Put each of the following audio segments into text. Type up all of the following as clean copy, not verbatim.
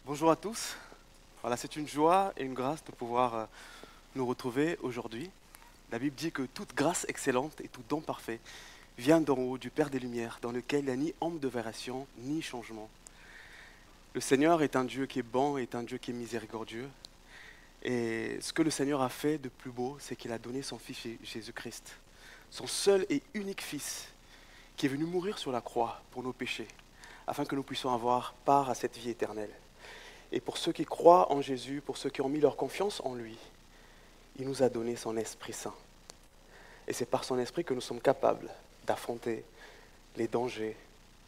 Bonjour à tous. Voilà, c'est une joie et une grâce de pouvoir nous retrouver aujourd'hui. La Bible dit que toute grâce excellente et tout don parfait vient d'en haut du Père des Lumières, dans lequel il n'y a ni ombre de variation, ni changement. Le Seigneur est un Dieu qui est bon, est un Dieu qui est miséricordieux. Et ce que le Seigneur a fait de plus beau, c'est qu'il a donné son Fils Jésus-Christ, son seul et unique Fils, qui est venu mourir sur la croix pour nos péchés, afin que nous puissions avoir part à cette vie éternelle. Et pour ceux qui croient en Jésus, pour ceux qui ont mis leur confiance en lui, il nous a donné son Esprit Saint. Et c'est par son Esprit que nous sommes capables d'affronter les dangers,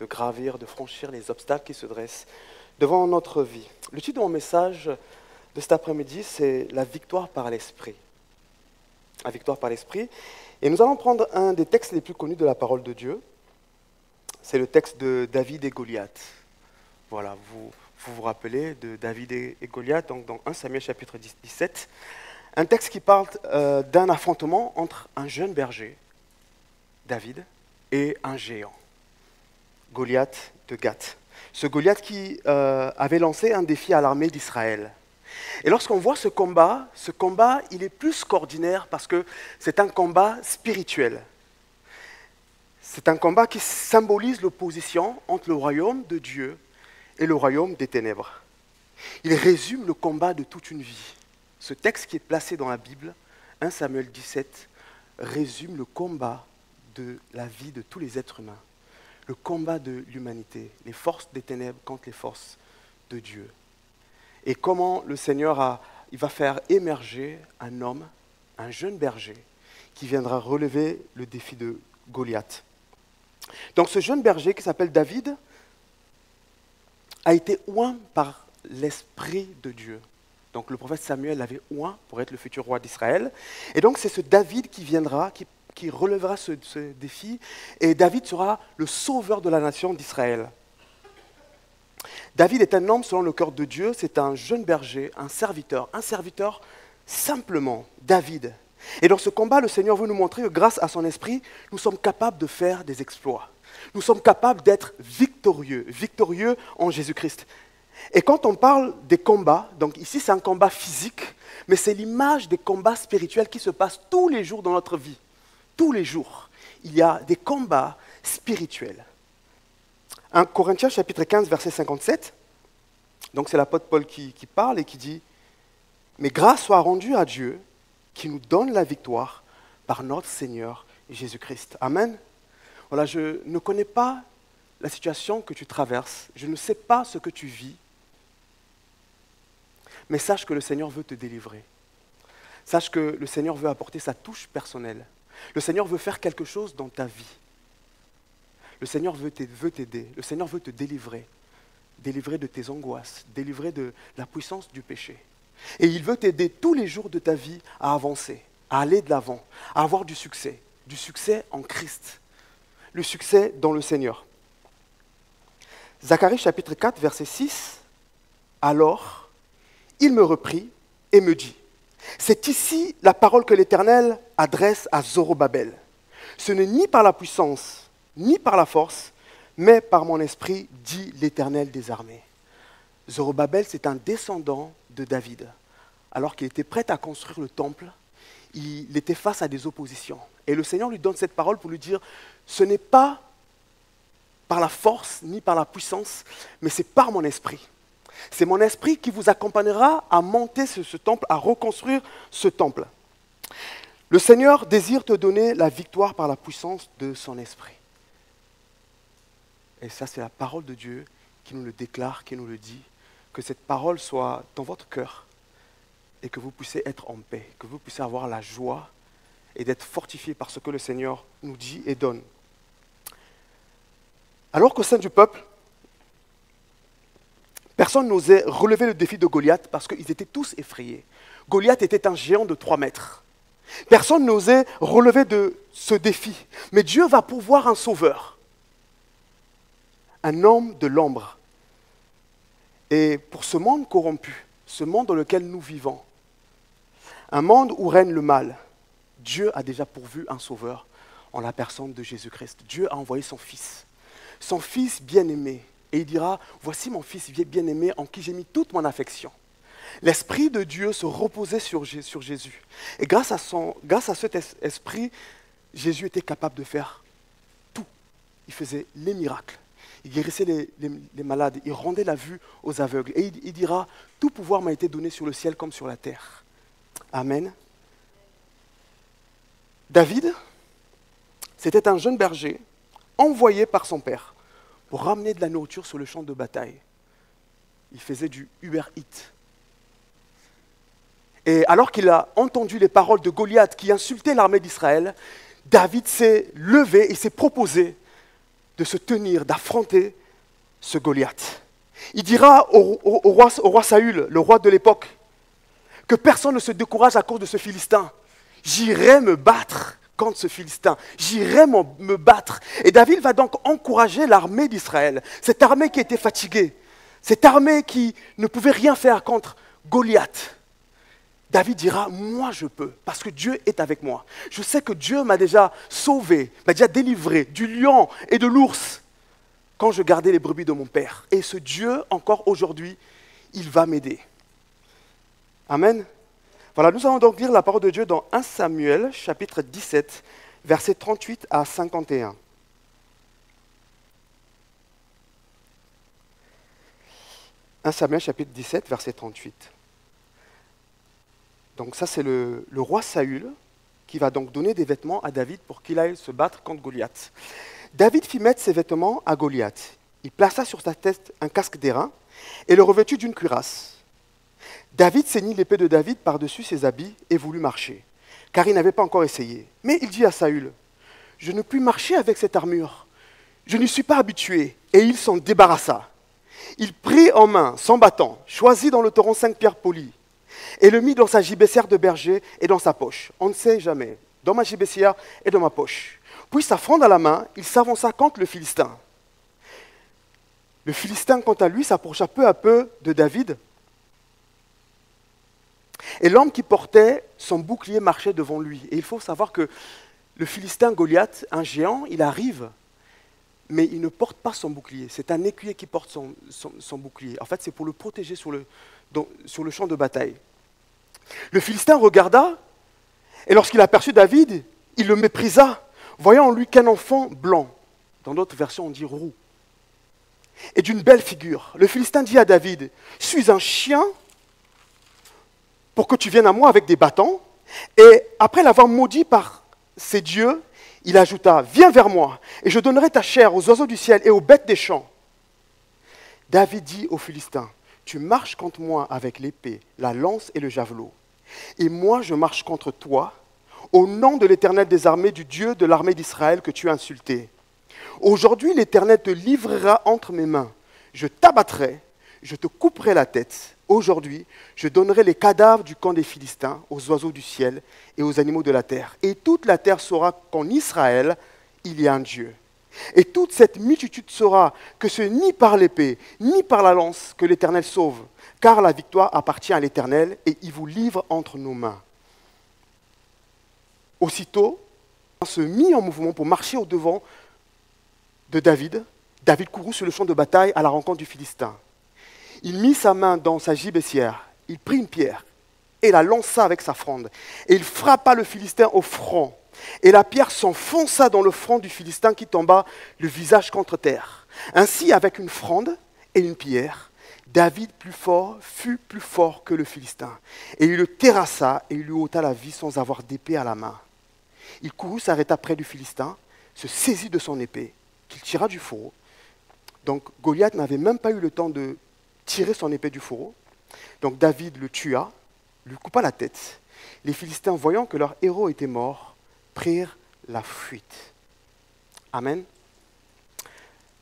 de gravir, de franchir les obstacles qui se dressent devant notre vie. Le titre de mon message de cet après-midi, c'est « La victoire par l'Esprit ». La victoire par l'Esprit. Et nous allons prendre un des textes les plus connus de la parole de Dieu. C'est le texte de David et Goliath. Voilà, vous vous rappelez de David et Goliath, donc dans 1 Samuel chapitre 17. Un texte qui parle d'un affrontement entre un jeune berger, David, et un géant, Goliath de Gath. Ce Goliath qui avait lancé un défi à l'armée d'Israël. Et lorsqu'on voit ce combat, il est plus qu'ordinaire parce que c'est un combat spirituel. C'est un combat qui symbolise l'opposition entre le royaume de Dieu et le royaume des ténèbres. Il résume le combat de toute une vie. Ce texte qui est placé dans la Bible, 1 Samuel 17, résume le combat de la vie de tous les êtres humains, le combat de l'humanité, les forces des ténèbres contre les forces de Dieu. Et comment le Seigneur il va faire émerger un homme, un jeune berger, qui viendra relever le défi de Goliath. Donc ce jeune berger qui s'appelle David a été oint par l'Esprit de Dieu. Donc le prophète Samuel l'avait oint pour être le futur roi d'Israël. Et donc c'est ce David qui viendra, qui relèvera ce défi. Et David sera le sauveur de la nation d'Israël. David est un homme selon le cœur de Dieu. C'est un jeune berger, un serviteur simplement, David. Et dans ce combat, le Seigneur veut nous montrer que grâce à son esprit, nous sommes capables de faire des exploits. Nous sommes capables d'être victorieux en Jésus-Christ. Et quand on parle des combats, donc ici c'est un combat physique, mais c'est l'image des combats spirituels qui se passent tous les jours dans notre vie. Tous les jours, il y a des combats spirituels. 1 Corinthiens chapitre 15, verset 57, donc c'est l'apôtre Paul qui parle et qui dit « Mais grâce soit rendue à Dieu, qui nous donne la victoire par notre Seigneur Jésus-Christ. » Amen. Voilà, je ne connais pas la situation que tu traverses, je ne sais pas ce que tu vis, mais sache que le Seigneur veut te délivrer. Sache que le Seigneur veut apporter sa touche personnelle. Le Seigneur veut faire quelque chose dans ta vie. Le Seigneur veut t'aider, le Seigneur veut te délivrer de tes angoisses, délivrer de la puissance du péché. Et il veut t'aider tous les jours de ta vie à avancer, à aller de l'avant, à avoir du succès en Christ, le succès dans le Seigneur. Zacharie chapitre 4, verset 6, « Alors, il me reprit et me dit, « C'est ici la parole que l'Éternel adresse à Zorobabel. Ce n'est ni par la puissance, ni par la force, mais par mon esprit, dit l'Éternel des armées. » Zorobabel, c'est un descendant de David. Alors qu'il était prêt à construire le temple, il était face à des oppositions. Et le Seigneur lui donne cette parole pour lui dire, ce n'est pas par la force ni par la puissance, mais c'est par mon esprit. C'est mon esprit qui vous accompagnera à monter ce temple, à reconstruire ce temple. Le Seigneur désire te donner la victoire par la puissance de son esprit. Et ça, c'est la parole de Dieu qui nous le déclare, qui nous le dit. Que cette parole soit dans votre cœur et que vous puissiez être en paix, que vous puissiez avoir la joie et d'être fortifiés par ce que le Seigneur nous dit et donne. Alors qu'au sein du peuple, personne n'osait relever le défi de Goliath parce qu'ils étaient tous effrayés. Goliath était un géant de 3 mètres. Personne n'osait relever de ce défi. Mais Dieu va pourvoir un sauveur, un homme de l'ombre. Et pour ce monde corrompu, ce monde dans lequel nous vivons, un monde où règne le mal, Dieu a déjà pourvu un sauveur en la personne de Jésus-Christ. Dieu a envoyé son Fils bien-aimé, Et il dira, voici mon fils bien-aimé en qui j'ai mis toute mon affection. L'Esprit de Dieu se reposait sur Jésus. Et grâce à cet esprit, Jésus était capable de faire tout. Il faisait les miracles. Il guérissait les malades. Il rendait la vue aux aveugles. Et il dira, tout pouvoir m'a été donné sur le ciel comme sur la terre. Amen. David, c'était un jeune berger envoyé par son père pour ramener de la nourriture sur le champ de bataille. Il faisait du Uber Eats. Et alors qu'il a entendu les paroles de Goliath qui insultait l'armée d'Israël, David s'est levé et s'est proposé de se tenir, d'affronter ce Goliath. Il dira au roi Saül, le roi de l'époque, que personne ne se décourage à cause de ce Philistin. J'irai me battre contre ce Philistin. J'irai me battre. Et David va donc encourager l'armée d'Israël, cette armée qui était fatiguée, cette armée qui ne pouvait rien faire contre Goliath. David dira, moi je peux, parce que Dieu est avec moi. Je sais que Dieu m'a déjà sauvé, m'a déjà délivré du lion et de l'ours quand je gardais les brebis de mon père. Et ce Dieu, encore aujourd'hui, il va m'aider. Amen. Voilà, nous allons donc lire la parole de Dieu dans 1 Samuel, chapitre 17, versets 38 à 51. 1 Samuel, chapitre 17, verset 38. Donc ça, c'est le roi Saül qui va donc donner des vêtements à David pour qu'il aille se battre contre Goliath. David fit mettre ses vêtements à Goliath. Il plaça sur sa tête un casque d'airain et le revêtit d'une cuirasse. David ceignit l'épée de David par-dessus ses habits et voulut marcher, car il n'avait pas encore essayé. Mais il dit à Saül, « Je ne puis marcher avec cette armure. Je n'y suis pas habitué. » Et il s'en débarrassa. Il prit en main son bâton, choisit dans le torrent 5 pierres polies, et le mit dans sa gibecière de berger et dans sa poche. On ne sait jamais, dans ma gibecière et dans ma poche. Puis sa fronde à la main, il s'avança contre le Philistin. Le Philistin, quant à lui, s'approcha peu à peu de David. Et l'homme qui portait son bouclier marchait devant lui. Et il faut savoir que le Philistin Goliath, un géant, il arrive, mais il ne porte pas son bouclier. C'est un écuyer qui porte son bouclier. En fait, c'est pour le protéger sur le champ de bataille. Le Philistin regarda, et lorsqu'il aperçut David, il le méprisa, voyant en lui qu'un enfant blanc. Dans d'autres versions, on dit roux. Et d'une belle figure. Le Philistin dit à David, « Suis un chien pour que tu viennes à moi avec des bâtons. » Et après l'avoir maudit par ses dieux, il ajouta, « Viens vers moi, et je donnerai ta chair aux oiseaux du ciel et aux bêtes des champs. » David dit aux Philistins, « Tu marches contre moi avec l'épée, la lance et le javelot. Et moi, je marche contre toi, au nom de l'Éternel des armées, du Dieu de l'armée d'Israël que tu as insulté. Aujourd'hui, l'Éternel te livrera entre mes mains. Je t'abattrai, je te couperai la tête. Aujourd'hui, je donnerai les cadavres du camp des Philistins aux oiseaux du ciel et aux animaux de la terre. Et toute la terre saura qu'en Israël, il y a un Dieu. Et toute cette multitude saura que ce n'est ni par l'épée, ni par la lance que l'Éternel sauve, car la victoire appartient à l'Éternel et il vous livre entre nos mains. » Aussitôt, on se mit en mouvement pour marcher au-devant de David. David courut sur le champ de bataille à la rencontre du Philistin. Il mit sa main dans sa gibecière, il prit une pierre et la lança avec sa fronde. Et il frappa le Philistin au front. Et la pierre s'enfonça dans le front du Philistin qui tomba le visage contre terre. Ainsi, avec une fronde et une pierre, David fut plus fort que le Philistin. Et il le terrassa et il lui ôta la vie sans avoir d'épée à la main. Il courut, s'arrêta près du Philistin, se saisit de son épée, qu'il tira du fourreau. Donc Goliath n'avait même pas eu le temps de tirer son épée du fourreau. Donc David le tua, lui coupa la tête. Les Philistins, voyant que leur héros était mort, prirent la fuite. Amen.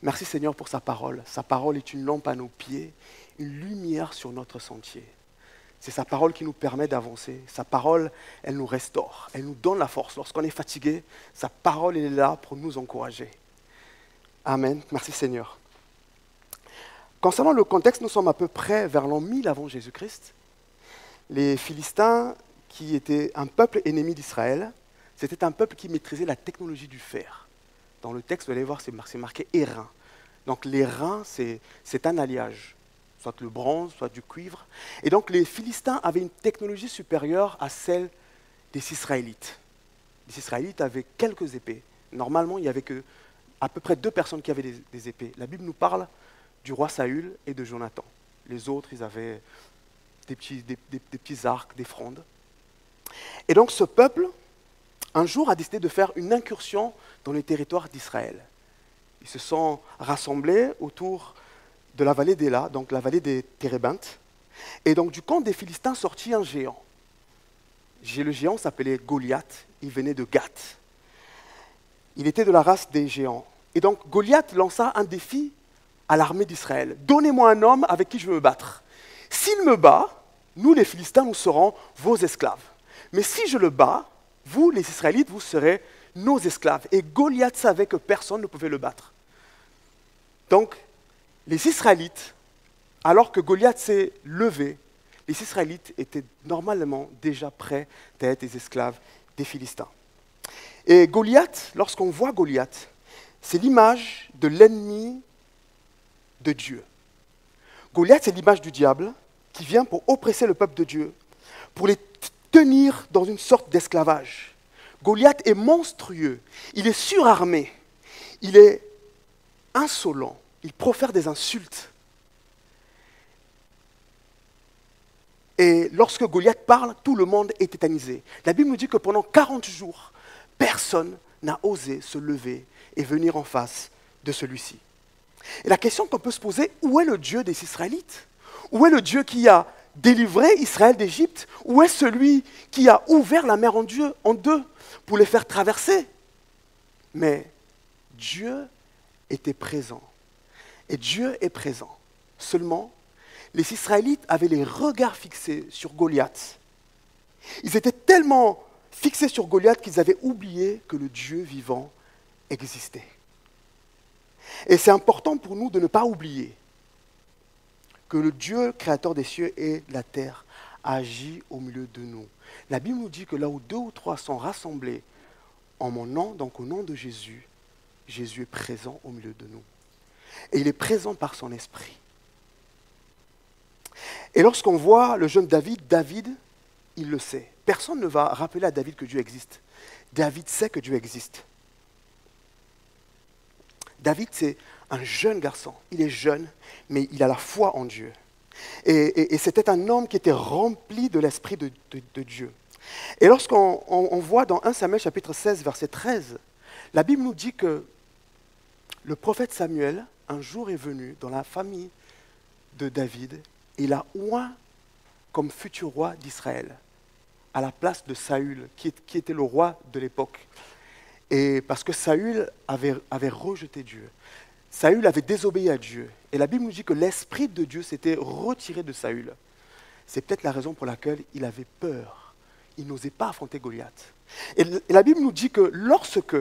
Merci Seigneur pour sa parole. Sa parole est une lampe à nos pieds, une lumière sur notre sentier. C'est sa parole qui nous permet d'avancer. Sa parole, elle nous restaure, elle nous donne la force. Lorsqu'on est fatigué, sa parole elle est là pour nous encourager. Amen. Merci Seigneur. Concernant le contexte, nous sommes à peu près vers l'an 1000 avant Jésus-Christ. Les Philistins, qui étaient un peuple ennemi d'Israël, c'était un peuple qui maîtrisait la technologie du fer. Dans le texte, vous allez voir, c'est marqué airain. Donc les reins, c'est un alliage, soit le bronze, soit du cuivre. Et donc les Philistins avaient une technologie supérieure à celle des Israélites. Les Israélites avaient quelques épées. Normalement, il n'y avait que à peu près 2 personnes qui avaient des épées. La Bible nous parle du roi Saül et de Jonathan. Les autres, ils avaient des petits arcs, des frondes. Et donc ce peuple, un jour, a décidé de faire une incursion dans le territoire d'Israël. Ils se sont rassemblés autour de la vallée d'Éla, donc la vallée des Térébintes. Et donc du camp des Philistins sortit un géant. Le géant s'appelait Goliath, il venait de Gath. Il était de la race des géants. Et donc Goliath lança un défi à l'armée d'Israël. Donnez-moi un homme avec qui je veux me battre. S'il me bat, nous les Philistins, nous serons vos esclaves. Mais si je le bats, vous les Israélites, vous serez nos esclaves. Et Goliath savait que personne ne pouvait le battre. Donc les Israélites, alors que Goliath s'est levé, les Israélites étaient normalement déjà prêts à être des esclaves des Philistins. Et Goliath, lorsqu'on voit Goliath, c'est l'image de l'ennemi de Dieu. Goliath, c'est l'image du diable qui vient pour oppresser le peuple de Dieu, pour les tenir dans une sorte d'esclavage. Goliath est monstrueux, il est surarmé, il est insolent, il profère des insultes. Et lorsque Goliath parle, tout le monde est tétanisé. La Bible nous dit que pendant 40 jours, personne n'a osé se lever et venir en face de celui-ci. Et la question qu'on peut se poser, où est le Dieu des Israélites? Où est le Dieu qui a délivré Israël d'Égypte? Où est celui qui a ouvert la mer en deux pour les faire traverser? Mais Dieu était présent. Et Dieu est présent. Seulement, les Israélites avaient les regards fixés sur Goliath. Ils étaient tellement fixés sur Goliath qu'ils avaient oublié que le Dieu vivant existait. Et c'est important pour nous de ne pas oublier que le Dieu créateur des cieux et de la terre agit au milieu de nous. La Bible nous dit que là où 2 ou 3 sont rassemblés en mon nom, donc au nom de Jésus, Jésus est présent au milieu de nous. Et il est présent par son esprit. Et lorsqu'on voit le jeune David, il le sait. Personne ne va rappeler à David que Dieu existe. David sait que Dieu existe. David, c'est un jeune garçon. Il est jeune, mais il a la foi en Dieu. Et c'était un homme qui était rempli de l'esprit de Dieu. Et lorsqu'on voit dans 1 Samuel chapitre 16, verset 13, la Bible nous dit que le prophète Samuel, un jour est venu dans la famille de David, et il a oint comme futur roi d'Israël, à la place de Saül, qui était le roi de l'époque. Et parce que Saül avait rejeté Dieu. Saül avait désobéi à Dieu. Et la Bible nous dit que l'Esprit de Dieu s'était retiré de Saül. C'est peut-être la raison pour laquelle il avait peur. Il n'osait pas affronter Goliath. Et la Bible nous dit que lorsque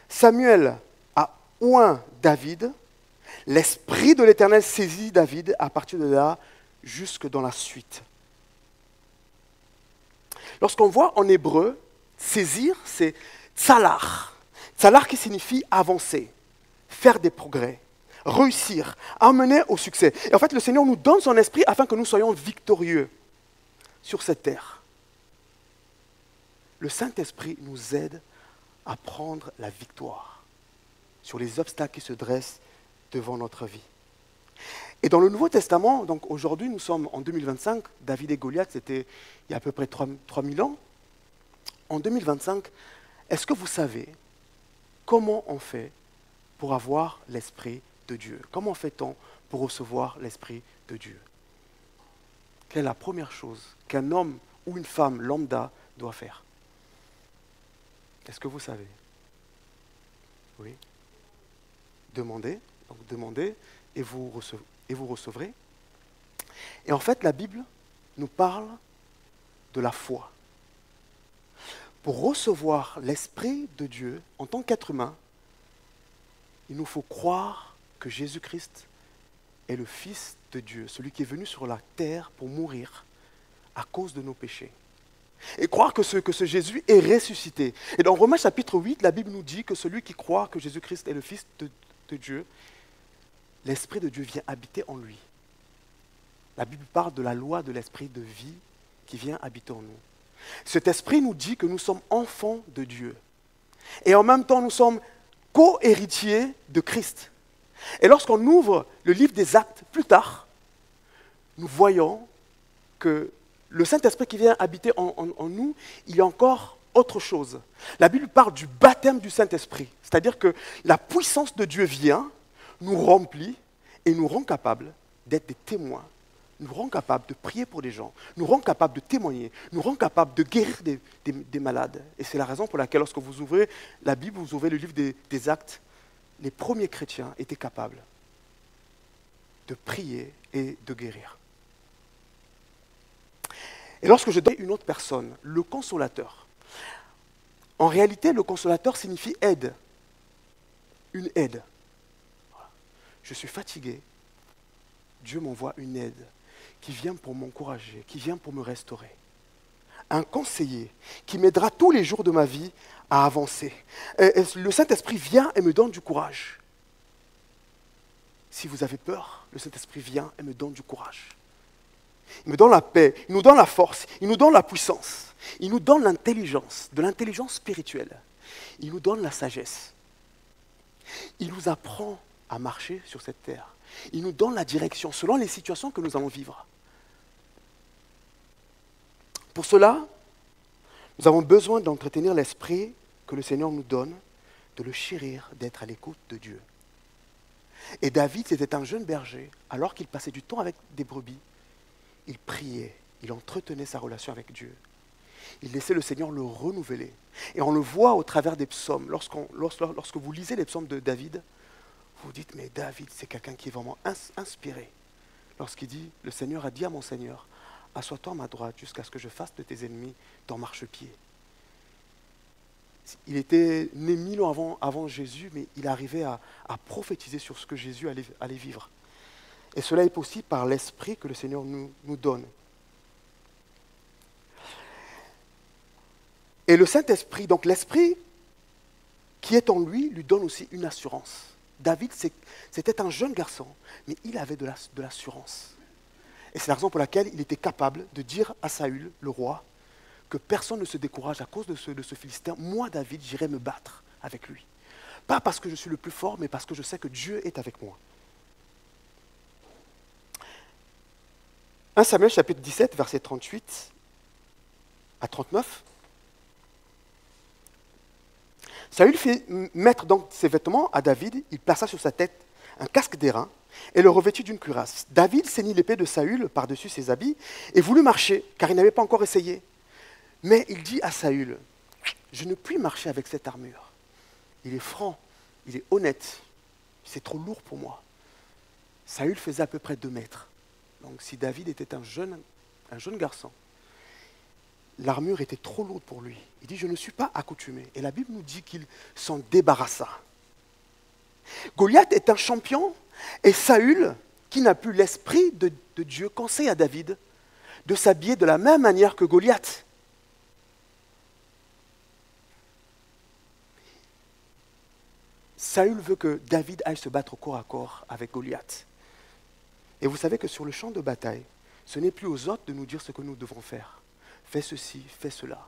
Samuel a oint David, l'Esprit de l'Éternel saisit David à partir de là jusque dans la suite. Lorsqu'on voit en hébreu, saisir, c'est tsalar. Tsalar qui signifie avancer, faire des progrès, réussir, amener au succès. Et en fait, le Seigneur nous donne son esprit afin que nous soyons victorieux sur cette terre. Le Saint-Esprit nous aide à prendre la victoire sur les obstacles qui se dressent devant notre vie. Et dans le Nouveau Testament, donc aujourd'hui nous sommes en 2025, David et Goliath, c'était il y a à peu près 3000 ans. En 2025, est-ce que vous savez comment on fait pour avoir l'Esprit de Dieu? Comment fait-on pour recevoir l'Esprit de Dieu? Quelle est la première chose qu'un homme ou une femme lambda doit faire? Est-ce que vous savez? Oui. Demandez, donc demandez et vous recevrez. Et en fait, la Bible nous parle de la foi. Pour recevoir l'Esprit de Dieu en tant qu'être humain, il nous faut croire que Jésus-Christ est le Fils de Dieu, celui qui est venu sur la terre pour mourir à cause de nos péchés. Et croire que ce Jésus est ressuscité. Et dans Romains chapitre 8, la Bible nous dit que celui qui croit que Jésus-Christ est le Fils de de Dieu, l'Esprit de Dieu vient habiter en lui. La Bible parle de la loi de l'Esprit de vie qui vient habiter en nous. Cet Esprit nous dit que nous sommes enfants de Dieu. Et en même temps, nous sommes co-héritiers de Christ. Et lorsqu'on ouvre le livre des Actes plus tard, nous voyons que le Saint-Esprit qui vient habiter en nous, il y a encore autre chose. La Bible parle du baptême du Saint-Esprit. C'est-à-dire que la puissance de Dieu vient, nous remplit et nous rend capables d'être des témoins, nous rend capables de prier pour des gens, nous rend capables de témoigner, nous rend capables de guérir des malades. Et c'est la raison pour laquelle lorsque vous ouvrez la Bible, vous ouvrez le livre des Actes, les premiers chrétiens étaient capables de prier et de guérir. Et lorsque je donne une autre personne, le consolateur, en réalité, le consolateur signifie aide, une aide. Voilà. Je suis fatigué, Dieu m'envoie une aide qui vient pour m'encourager, qui vient pour me restaurer. Un conseiller qui m'aidera tous les jours de ma vie à avancer. Et le Saint-Esprit vient et me donne du courage. Si vous avez peur, le Saint-Esprit vient et me donne du courage. Il me donne la paix, il nous donne la force, il nous donne la puissance, il nous donne l'intelligence, de l'intelligence spirituelle. Il nous donne la sagesse. Il nous apprend à marcher sur cette terre. Il nous donne la direction selon les situations que nous allons vivre. Pour cela, nous avons besoin d'entretenir l'esprit que le Seigneur nous donne, de le chérir, d'être à l'écoute de Dieu. Et David, c'était un jeune berger, alors qu'il passait du temps avec des brebis. Il priait, il entretenait sa relation avec Dieu. Il laissait le Seigneur le renouveler. Et on le voit au travers des psaumes. Lorsque vous lisez les psaumes de David, vous vous dites, mais David, c'est quelqu'un qui est vraiment inspiré. Lorsqu'il dit, le Seigneur a dit à mon Seigneur, assois-toi à ma droite jusqu'à ce que je fasse de tes ennemis ton marchepied. Il était né 1000 ans avant Jésus, mais il arrivait à prophétiser sur ce que Jésus allait vivre. Et cela est possible par l'esprit que le Seigneur nous donne. Et le Saint-Esprit, donc l'esprit qui est en lui donne aussi une assurance. David, c'était un jeune garçon, mais il avait de l'assurance. Et c'est la raison pour laquelle il était capable de dire à Saül, le roi, que personne ne se décourage à cause de ce Philistin. Moi, David, j'irai me battre avec lui. Pas parce que je suis le plus fort, mais parce que je sais que Dieu est avec moi. 1 Samuel chapitre 17, versets 38 à 39. Saül fit mettre donc ses vêtements à David, il plaça sur sa tête un casque d'airain et le revêtit d'une cuirasse. David ceignit l'épée de Saül par-dessus ses habits et voulut marcher, car il n'avait pas encore essayé. Mais il dit à Saül, je ne puis marcher avec cette armure. Il est franc, il est honnête, c'est trop lourd pour moi. Saül faisait à peu près 2 mètres. Donc si David était un jeune garçon, l'armure était trop lourde pour lui. Il dit, je ne suis pas accoutumé. Et la Bible nous dit qu'il s'en débarrassa. Goliath est un champion, et Saül, qui n'a plus l'esprit de Dieu, conseille à David de s'habiller de la même manière que Goliath. Saül veut que David aille se battre corps à corps avec Goliath. Et vous savez que sur le champ de bataille, ce n'est plus aux autres de nous dire ce que nous devons faire. Fais ceci, fais cela.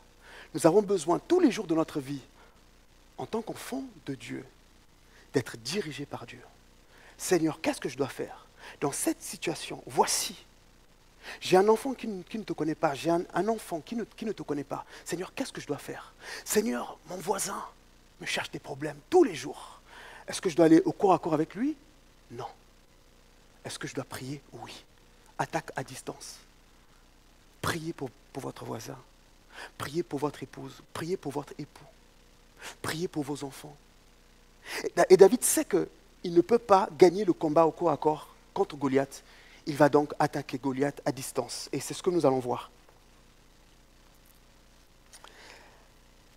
Nous avons besoin tous les jours de notre vie, en tant qu'enfants de Dieu, d'être dirigés par Dieu. Seigneur, qu'est-ce que je dois faire? Dans cette situation, voici. J'ai un enfant qui ne te connaît pas, j'ai un enfant qui ne te connaît pas. Seigneur, qu'est-ce que je dois faire? Seigneur, mon voisin me cherche des problèmes tous les jours. Est-ce que je dois aller au corps à corps avec lui? Non. Est-ce que je dois prier? Oui. Attaque à distance. Priez pour votre voisin. Priez pour votre épouse. Priez pour votre époux. Priez pour vos enfants. Et David sait qu'il ne peut pas gagner le combat au corps à corps contre Goliath. Il va donc attaquer Goliath à distance. Et c'est ce que nous allons voir.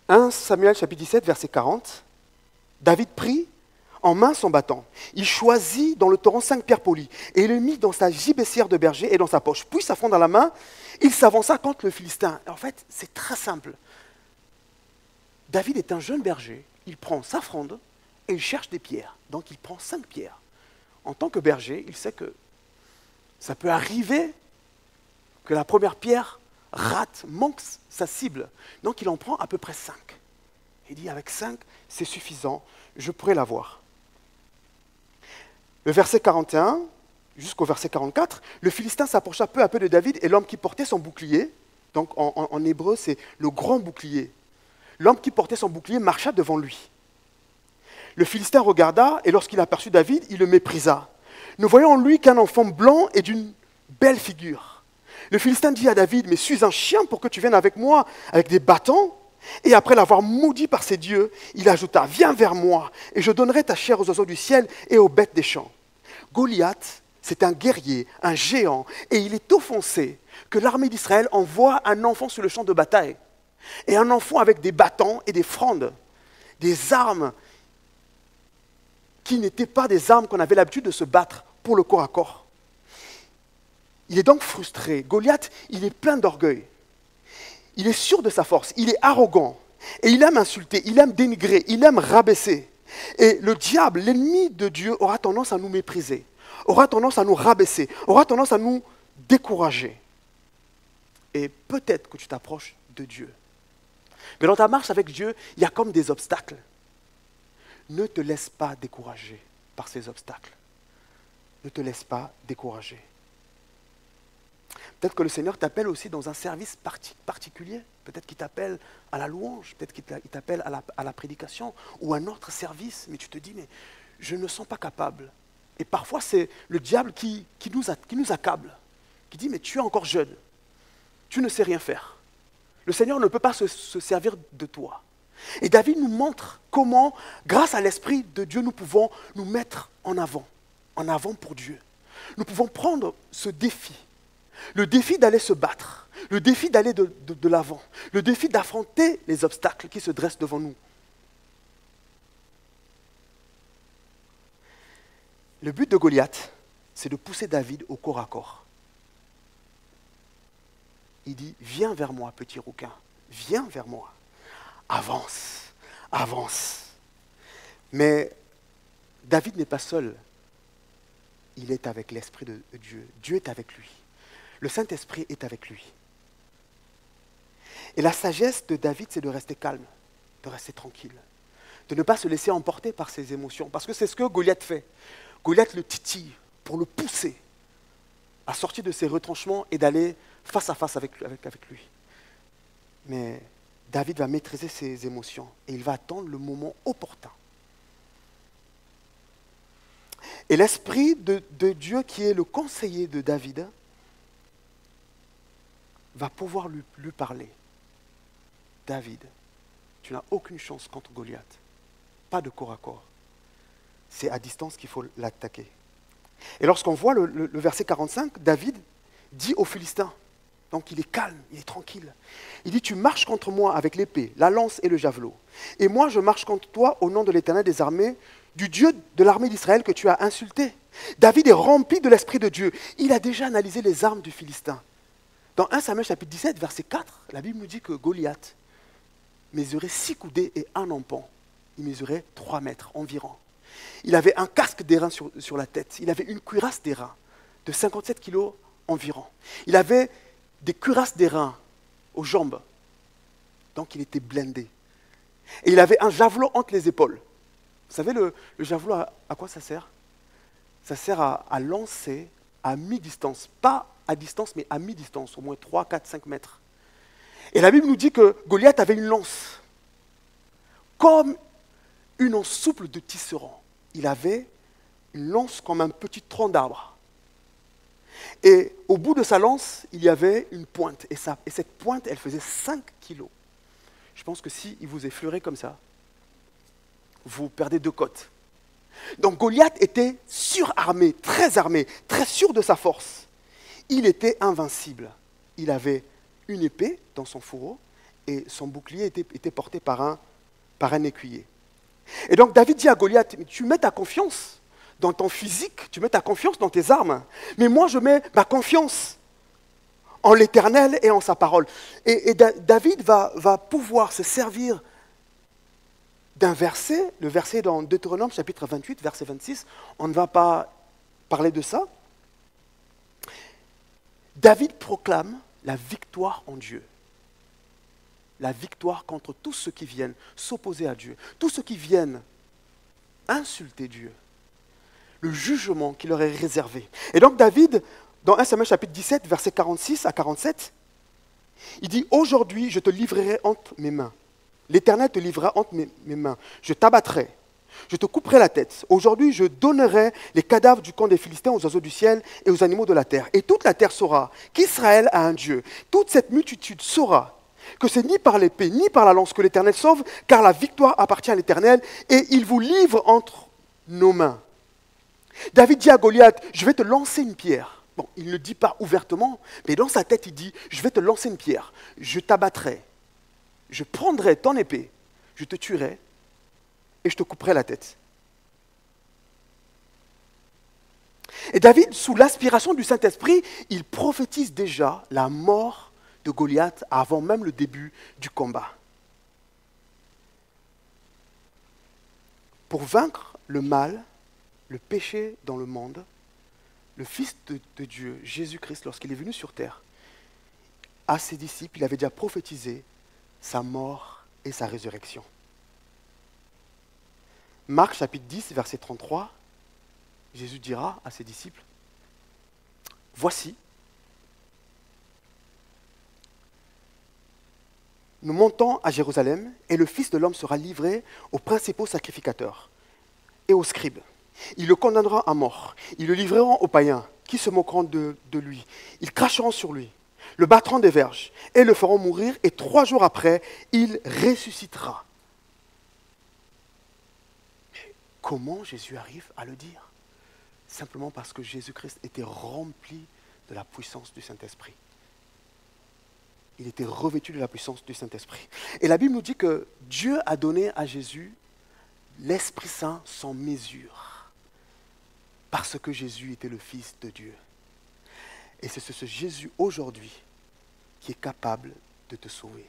1 Samuel chapitre 17, verset 40. David prit en main son bâton. Il choisit dans le torrent 5 pierres polies et il le mit dans sa gibecière de berger et dans sa poche. Puis, sa fronde dans la main, il s'avança contre le Philistin. En fait, c'est très simple. David est un jeune berger. Il prend sa fronde et il cherche des pierres. Donc il prend 5 pierres. En tant que berger, il sait que ça peut arriver que la première pierre rate, manque sa cible. Donc il en prend à peu près 5. Il dit, avec 5, c'est suffisant, je pourrais l'avoir. Le verset 41, jusqu'au verset 44, le Philistin s'approcha peu à peu de David et l'homme qui portait son bouclier, donc en hébreu c'est le grand bouclier, l'homme qui portait son bouclier marcha devant lui. Le Philistin regarda et lorsqu'il aperçut David, il le méprisa, ne voyant en lui qu'un enfant blanc et d'une belle figure. Le Philistin dit à David, mais suis un chien pour que tu viennes avec moi avec des bâtons? Et après l'avoir maudit par ses dieux, il ajouta, viens vers moi et je donnerai ta chair aux oiseaux du ciel et aux bêtes des champs. Goliath, c'est un guerrier, un géant, et il est offensé que l'armée d'Israël envoie un enfant sur le champ de bataille. Et un enfant avec des bâtons et des frondes, des armes qui n'étaient pas des armes qu'on avait l'habitude de se battre pour le corps à corps. Il est donc frustré. Goliath, il est plein d'orgueil. Il est sûr de sa force, il est arrogant. Et il aime insulter, il aime dénigrer, il aime rabaisser. Et le diable, l'ennemi de Dieu, aura tendance à nous mépriser, aura tendance à nous rabaisser, aura tendance à nous décourager. Et peut-être que tu t'approches de Dieu. Mais dans ta marche avec Dieu, il y a comme des obstacles. Ne te laisse pas décourager par ces obstacles. Ne te laisse pas décourager. Peut-être que le Seigneur t'appelle aussi dans un service particulier. Peut-être qu'il t'appelle à la louange, peut-être qu'il t'appelle à la prédication ou à un autre service. Mais tu te dis, mais je ne me sens pas capable. Et parfois, c'est le diable qui nous accable, qui dit, mais tu es encore jeune, tu ne sais rien faire. Le Seigneur ne peut pas se servir de toi. Et David nous montre comment, grâce à l'Esprit de Dieu, nous pouvons nous mettre en avant pour Dieu. Nous pouvons prendre ce défi. Le défi d'aller se battre, le défi d'aller de l'avant, le défi d'affronter les obstacles qui se dressent devant nous. Le but de Goliath, c'est de pousser David au corps à corps. Il dit, viens vers moi, petit rouquin, viens vers moi, avance, avance. Mais David n'est pas seul, il est avec l'Esprit de Dieu, Dieu est avec lui. Le Saint-Esprit est avec lui. Et la sagesse de David, c'est de rester calme, de rester tranquille, de ne pas se laisser emporter par ses émotions. Parce que c'est ce que Goliath fait. Goliath le titille pour le pousser à sortir de ses retranchements et d'aller face à face avec lui. Mais David va maîtriser ses émotions et il va attendre le moment opportun. Et l'Esprit de Dieu, qui est le conseiller de David, va pouvoir lui parler. David, tu n'as aucune chance contre Goliath. Pas de corps à corps. C'est à distance qu'il faut l'attaquer. Et lorsqu'on voit le verset 45, David dit aux Philistins, donc il est calme, il est tranquille. Il dit, tu marches contre moi avec l'épée, la lance et le javelot. Et moi, je marche contre toi au nom de l'Éternel des armées, du Dieu de l'armée d'Israël que tu as insulté. David est rempli de l'Esprit de Dieu. Il a déjà analysé les armes du Philistin. Dans 1 Samuel chapitre 17, verset 4, la Bible nous dit que Goliath mesurait 6 coudées et 1 empan. Il mesurait 3 mètres environ. Il avait un casque d'airain sur la tête. Il avait une cuirasse d'airain de 57 kilos environ. Il avait des cuirasses d'airain aux jambes. Donc il était blindé. Et il avait un javelot entre les épaules. Vous savez, le javelot, à quoi ça sert? Ça sert à lancer à mi-distance. Pas à distance, mais à mi-distance, au moins 3, 4, 5 mètres. Et la Bible nous dit que Goliath avait une lance, comme une lance souple de tisserand. Il avait une lance comme un petit tronc d'arbre. Et au bout de sa lance, il y avait une pointe. Et cette pointe, elle faisait 5 kilos. Je pense que si il vous effleurait comme ça, vous perdez 2 côtes. Donc Goliath était surarmé, très sûr de sa force. Il était invincible. Il avait une épée dans son fourreau et son bouclier était porté par un écuyer. Et donc David dit à Goliath, tu mets ta confiance dans ton physique, tu mets ta confiance dans tes armes, mais moi je mets ma confiance en l'Éternel et en sa parole. Et David va pouvoir se servir d'un verset, le verset dans Deutéronome chapitre 28, verset 26, on ne va pas parler de ça. David proclame la victoire en Dieu. La victoire contre tous ceux qui viennent s'opposer à Dieu, tous ceux qui viennent insulter Dieu, le jugement qui leur est réservé. Et donc David, dans 1 Samuel chapitre 17, versets 46 à 47, il dit « Aujourd'hui, je te livrerai entre mes mains. L'Éternel te livrera entre mes mains. Je t'abattrai, je te couperai la tête. Aujourd'hui, je donnerai les cadavres du camp des Philistins aux oiseaux du ciel et aux animaux de la terre. Et toute la terre saura qu'Israël a un Dieu. Toute cette multitude saura que c'est ni par l'épée, ni par la lance que l'Éternel sauve, car la victoire appartient à l'Éternel, et il vous livre entre nos mains. » David dit à Goliath, « Je vais te lancer une pierre. » Bon, il ne le dit pas ouvertement, mais dans sa tête, il dit, « Je vais te lancer une pierre. Je t'abattrai. Je prendrai ton épée. Je te tuerai et je te couperai la tête. » Et David, sous l'inspiration du Saint-Esprit, il prophétise déjà la mort de Goliath avant même le début du combat. Pour vaincre le mal, le péché dans le monde, le Fils de Dieu, Jésus-Christ, lorsqu'il est venu sur terre, à ses disciples, il avait déjà prophétisé sa mort et sa résurrection. Marc chapitre 10, verset 33, Jésus dira à ses disciples, « Voici, nous montons à Jérusalem et le Fils de l'homme sera livré aux principaux sacrificateurs et aux scribes. Ils le condamneront à mort. Ils le livreront aux païens qui se moqueront de lui. Ils cracheront sur lui, le battront des verges et le feront mourir. Et 3 jours après, il ressuscitera. » Mais comment Jésus arrive à le dire? Simplement parce que Jésus-Christ était rempli de la puissance du Saint-Esprit. Il était revêtu de la puissance du Saint-Esprit. Et la Bible nous dit que Dieu a donné à Jésus l'Esprit Saint sans mesure. Parce que Jésus était le Fils de Dieu. Et c'est ce Jésus aujourd'hui qui est capable de te sauver.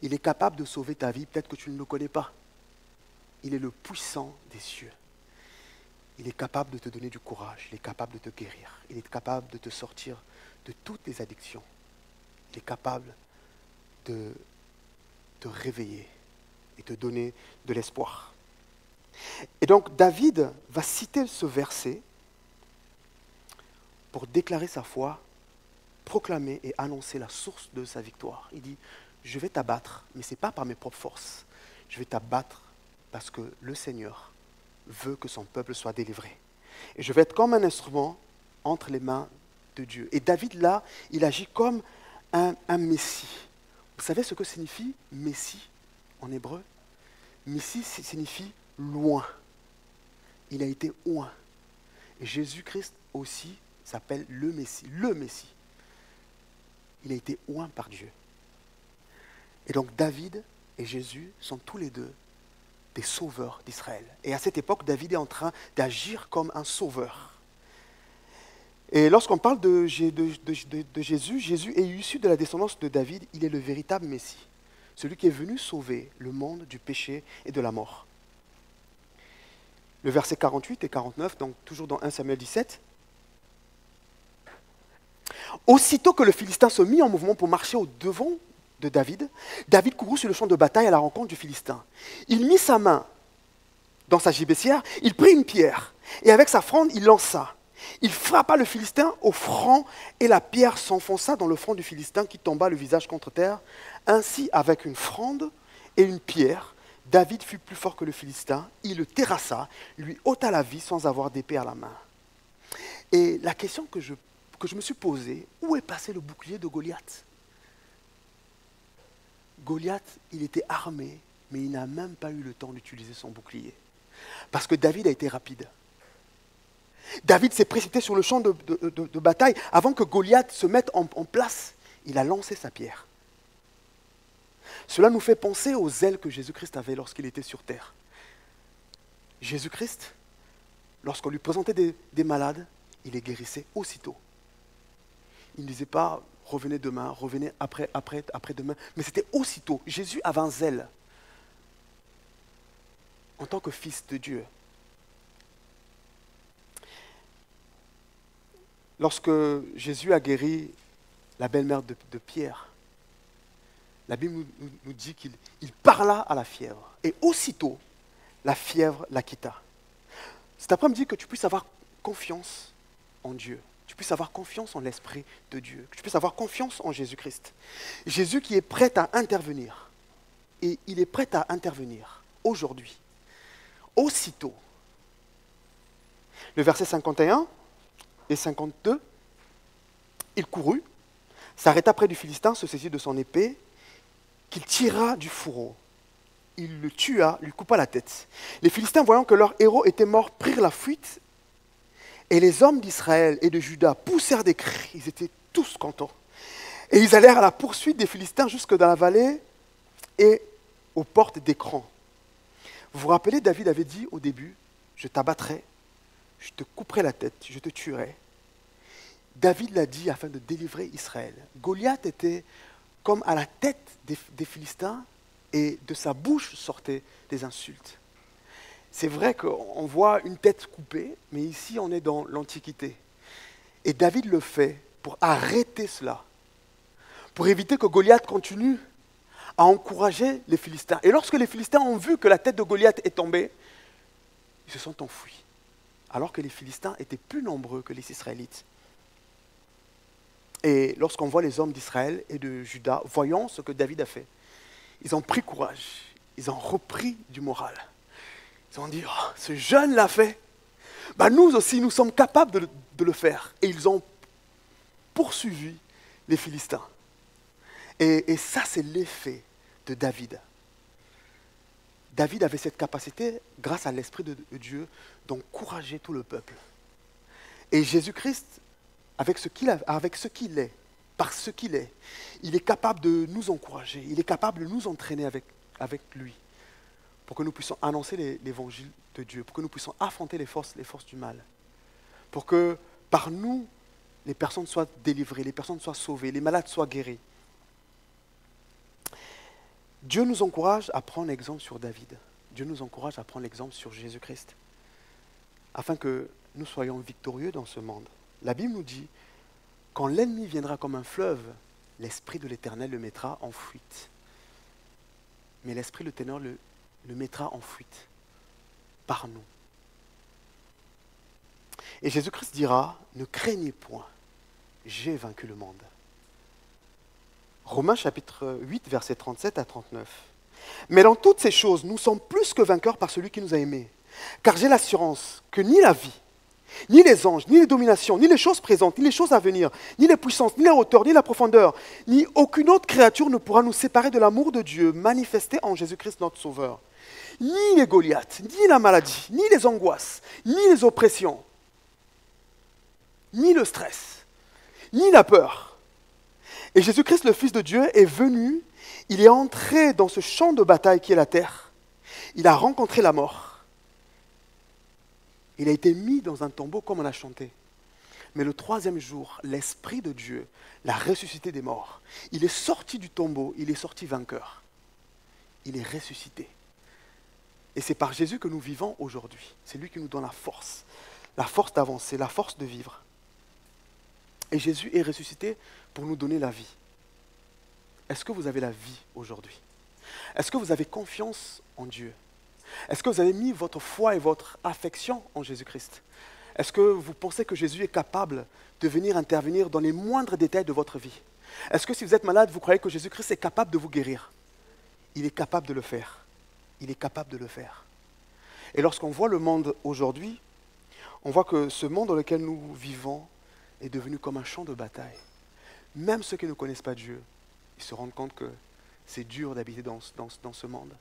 Il est capable de sauver ta vie, peut-être que tu ne le connais pas. Il est le puissant des cieux. Il est capable de te donner du courage, il est capable de te guérir, il est capable de te sortir de toutes tes addictions. Il est capable de te réveiller et te donner de l'espoir. Et donc David va citer ce verset pour déclarer sa foi, proclamer et annoncer la source de sa victoire. Il dit, je vais t'abattre, mais ce n'est pas par mes propres forces. Je vais t'abattre parce que le Seigneur veut que son peuple soit délivré. Et je vais être comme un instrument entre les mains de Dieu. Et David, là, il agit comme un Messie. Vous savez ce que signifie Messie en hébreu? Messie signifie loin. Il a été oint. Et Jésus-Christ aussi s'appelle le Messie. Le Messie. Il a été oint par Dieu. Et donc David et Jésus sont tous les deux des sauveurs d'Israël. Et à cette époque, David est en train d'agir comme un sauveur. Et lorsqu'on parle de Jésus, Jésus est issu de la descendance de David, il est le véritable Messie. Celui qui est venu sauver le monde du péché et de la mort. Le verset 48 et 49, donc toujours dans 1 Samuel 17. Aussitôt que le Philistin se mit en mouvement pour marcher au devant de David, David courut sur le champ de bataille à la rencontre du Philistin. Il mit sa main dans sa gibecière, il prit une pierre, et avec sa fronde, il lança. Il frappa le Philistin au front, et la pierre s'enfonça dans le front du Philistin qui tomba le visage contre terre. Ainsi, avec une fronde et une pierre, David fut plus fort que le Philistin, il le terrassa, lui ôta la vie sans avoir d'épée à la main. Et la question que je me suis posée, où est passé le bouclier de Goliath? Goliath, il était armé, mais il n'a même pas eu le temps d'utiliser son bouclier. Parce que David a été rapide. David s'est précipité sur le champ de bataille avant que Goliath se mette en place. Il a lancé sa pierre. Cela nous fait penser aux ailes que Jésus-Christ avait lorsqu'il était sur terre. Jésus-Christ, lorsqu'on lui présentait des malades, il les guérissait aussitôt. Il ne disait pas « revenez demain, revenez après-demain », mais c'était aussitôt. Jésus avait un zèle. en tant que fils de Dieu. Lorsque Jésus a guéri la belle-mère de Pierre, la Bible nous dit qu'il parla à la fièvre. Et aussitôt, la fièvre la quitta. Cet après-midi, que tu puisses avoir confiance en Dieu. Tu puisses avoir confiance en l'Esprit de Dieu. Que tu puisses avoir confiance en Jésus-Christ. Jésus qui est prêt à intervenir. Et il est prêt à intervenir aujourd'hui. Aussitôt. Le verset 51 et 52. Il courut, s'arrêta près du Philistin, se saisit de son épée, qu'il tira du fourreau. Il le tua, lui coupa la tête. Les Philistins, voyant que leur héros était mort, prirent la fuite. Et les hommes d'Israël et de Juda poussèrent des cris. Ils étaient tous contents. Et ils allèrent à la poursuite des Philistins jusque dans la vallée et aux portes d'Écran. Vous vous rappelez, David avait dit au début, je t'abattrai, je te couperai la tête, je te tuerai. David l'a dit afin de délivrer Israël. Goliath était comme à la tête des Philistins et de sa bouche sortaient des insultes. C'est vrai qu'on voit une tête coupée, mais ici on est dans l'Antiquité. Et David le fait pour arrêter cela, pour éviter que Goliath continue à encourager les Philistins. Et lorsque les Philistins ont vu que la tête de Goliath est tombée, ils se sont enfuis, alors que les Philistins étaient plus nombreux que les Israélites. Et lorsqu'on voit les hommes d'Israël et de Juda, voyant ce que David a fait, ils ont pris courage, ils ont repris du moral. Ils ont dit, oh, ce jeune l'a fait, bah, nous aussi, nous sommes capables de le faire. Et ils ont poursuivi les Philistins. Et ça, c'est l'effet de David. David avait cette capacité, grâce à l'Esprit de Dieu, d'encourager tout le peuple. Et Jésus-Christ, avec ce qu'il est, par ce qu'il est, il est capable de nous encourager, il est capable de nous entraîner avec lui, pour que nous puissions annoncer l'évangile de Dieu, pour que nous puissions affronter les forces du mal, pour que par nous, les personnes soient délivrées, les personnes soient sauvées, les malades soient guéris. Dieu nous encourage à prendre l'exemple sur David. Dieu nous encourage à prendre l'exemple sur Jésus-Christ, afin que nous soyons victorieux dans ce monde. La Bible nous dit, quand l'ennemi viendra comme un fleuve, l'Esprit de l'Éternel le mettra en fuite. Mais l'Esprit de l'Éternel le mettra en fuite par nous. Et Jésus-Christ dira, ne craignez point, j'ai vaincu le monde. Romains chapitre 8, versets 37 à 39. Mais dans toutes ces choses, nous sommes plus que vainqueurs par celui qui nous a aimés. Car j'ai l'assurance que ni la vie, ni les anges, ni les dominations, ni les choses présentes, ni les choses à venir, ni les puissances, ni la hauteur, ni la profondeur, ni aucune autre créature ne pourra nous séparer de l'amour de Dieu manifesté en Jésus-Christ notre Sauveur. Ni les Goliaths, ni la maladie, ni les angoisses, ni les oppressions, ni le stress, ni la peur. Et Jésus-Christ, le Fils de Dieu, est venu, il est entré dans ce champ de bataille qui est la terre. Il a rencontré la mort. Il a été mis dans un tombeau comme on a chanté. Mais le troisième jour, l'Esprit de Dieu l'a ressuscité des morts. Il est sorti du tombeau, il est sorti vainqueur. Il est ressuscité. Et c'est par Jésus que nous vivons aujourd'hui. C'est lui qui nous donne la force d'avancer, la force de vivre. Et Jésus est ressuscité pour nous donner la vie. Est-ce que vous avez la vie aujourd'hui? Est-ce que vous avez confiance en Dieu? Est-ce que vous avez mis votre foi et votre affection en Jésus-Christ? Est-ce que vous pensez que Jésus est capable de venir intervenir dans les moindres détails de votre vie? Est-ce que si vous êtes malade, vous croyez que Jésus-Christ est capable de vous guérir? Il est capable de le faire. Il est capable de le faire. Et lorsqu'on voit le monde aujourd'hui, on voit que ce monde dans lequel nous vivons est devenu comme un champ de bataille. Même ceux qui ne connaissent pas Dieu, ils se rendent compte que c'est dur d'habiter dans ce monde.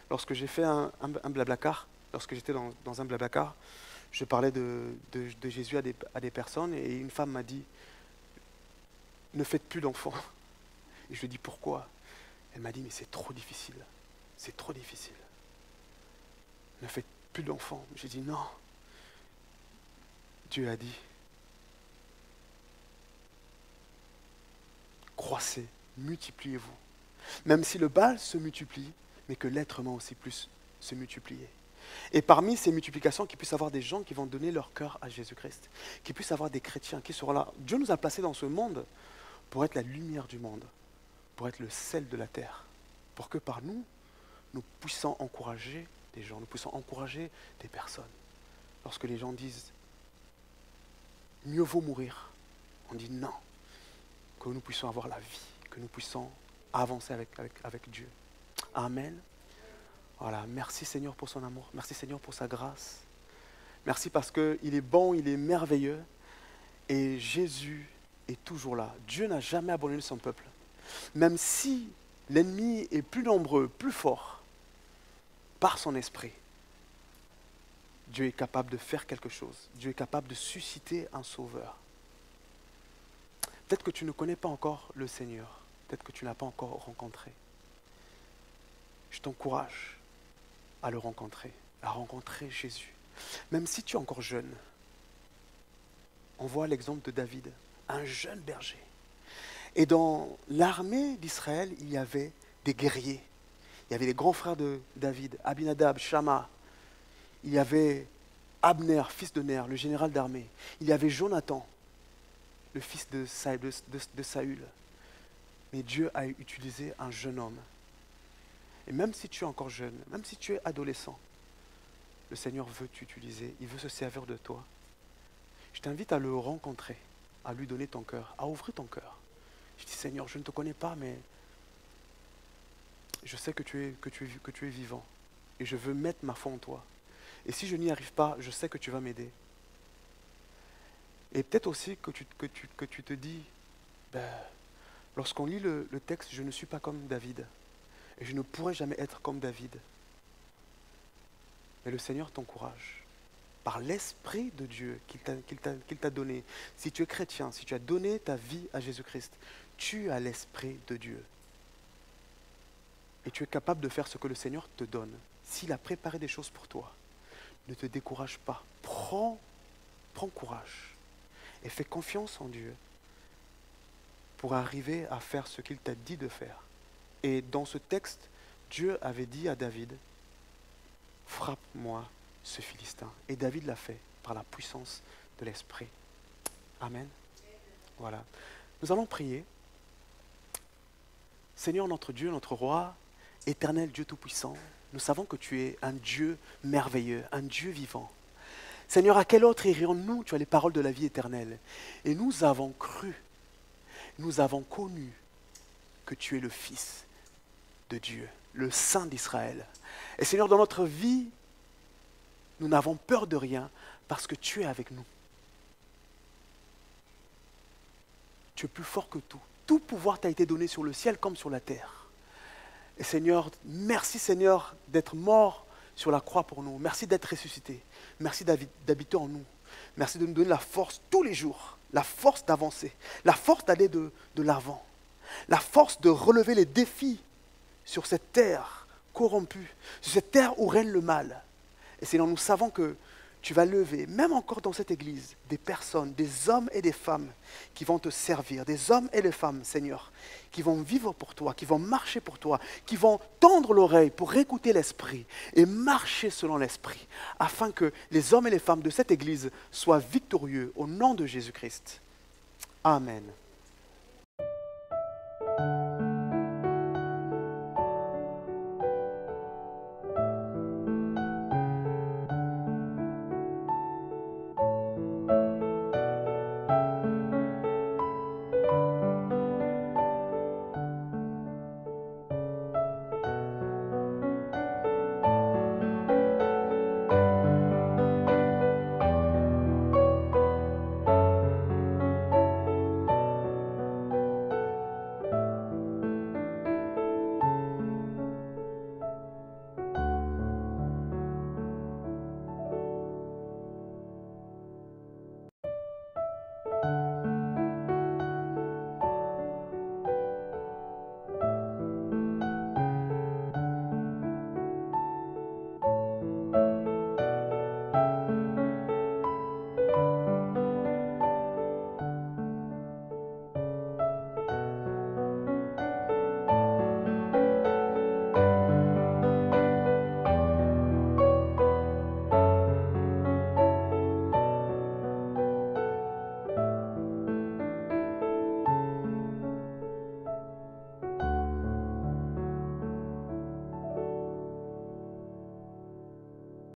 Lorsque j'ai fait un blablacar, lorsque j'étais dans un blablacar, je parlais de Jésus à des personnes et une femme m'a dit « Ne faites plus d'enfants ». Et je lui ai dit « Pourquoi ?» Elle m'a dit « Mais c'est trop difficile, c'est trop difficile. Ne faites plus d'enfants ». J'ai dit « Non ». Dieu a dit « Croissez, multipliez-vous ». Même si le Baal se multiplie, mais que l'être humain aussi plus se multiplier. Et parmi ces multiplications, qu'il puisse y avoir des gens qui vont donner leur cœur à Jésus-Christ, qu'il puisse y avoir des chrétiens qui seront là. Dieu nous a placés dans ce monde pour être la lumière du monde, pour être le sel de la terre, pour que par nous, nous puissions encourager des gens, nous puissions encourager des personnes. Lorsque les gens disent « mieux vaut mourir », on dit non, que nous puissions avoir la vie, que nous puissions avancer avec Dieu. Amen. Voilà, merci Seigneur pour son amour, merci Seigneur pour sa grâce. Merci parce qu'il est bon, il est merveilleux et Jésus est toujours là. Dieu n'a jamais abandonné son peuple. Même si l'ennemi est plus nombreux, plus fort, par son esprit, Dieu est capable de faire quelque chose. Dieu est capable de susciter un sauveur. Peut-être que tu ne connais pas encore le Seigneur. Peut-être que tu ne l'as pas encore rencontré. Je t'encourage à le rencontrer, à rencontrer Jésus. Même si tu es encore jeune, on voit l'exemple de David, un jeune berger. Et dans l'armée d'Israël, il y avait des guerriers. Il y avait les grands frères de David, Abinadab, Shama. Il y avait Abner, fils de Ner, le général d'armée. Il y avait Jonathan, le fils de Saül. Mais Dieu a utilisé un jeune homme. Et même si tu es encore jeune, même si tu es adolescent, le Seigneur veut t'utiliser, il veut se servir de toi. Je t'invite à le rencontrer, à lui donner ton cœur, à ouvrir ton cœur. Je dis Seigneur, je ne te connais pas, mais je sais que tu es vivant et je veux mettre ma foi en toi. Et si je n'y arrive pas, je sais que tu vas m'aider. Et peut-être aussi que tu te dis, lorsqu'on lit le texte, je ne suis pas comme David. Et je ne pourrai jamais être comme David. Mais le Seigneur t'encourage. Par l'Esprit de Dieu qu'il t'a donné. Si tu es chrétien, si tu as donné ta vie à Jésus-Christ, tu as l'Esprit de Dieu. Et tu es capable de faire ce que le Seigneur te donne. S'il a préparé des choses pour toi, ne te décourage pas. Prends courage et fais confiance en Dieu pour arriver à faire ce qu'il t'a dit de faire. Et dans ce texte, Dieu avait dit à David, « Frappe-moi ce Philistin. » Et David l'a fait par la puissance de l'Esprit. Amen. Voilà. Nous allons prier. Seigneur notre Dieu, notre Roi, éternel Dieu Tout-Puissant, nous savons que tu es un Dieu merveilleux, un Dieu vivant. Seigneur, à quel autre irions-nous? Tu as les paroles de la vie éternelle. Et nous avons cru, nous avons connu que tu es le Fils de Dieu, le Saint d'Israël. Et Seigneur, dans notre vie, nous n'avons peur de rien parce que tu es avec nous. Tu es plus fort que tout. Tout pouvoir t'a été donné sur le ciel comme sur la terre. Et Seigneur, merci Seigneur d'être mort sur la croix pour nous. Merci d'être ressuscité. Merci d'habiter en nous. Merci de nous donner la force tous les jours, la force d'avancer, la force d'aller de l'avant, la force de relever les défis sur cette terre corrompue, sur cette terre où règne le mal. Et Seigneur, nous savons que tu vas lever, même encore dans cette église, des personnes, des hommes et des femmes qui vont te servir, des hommes et des femmes, Seigneur, qui vont vivre pour toi, qui vont marcher pour toi, qui vont tendre l'oreille pour écouter l'Esprit et marcher selon l'Esprit, afin que les hommes et les femmes de cette église soient victorieux au nom de Jésus-Christ. Amen.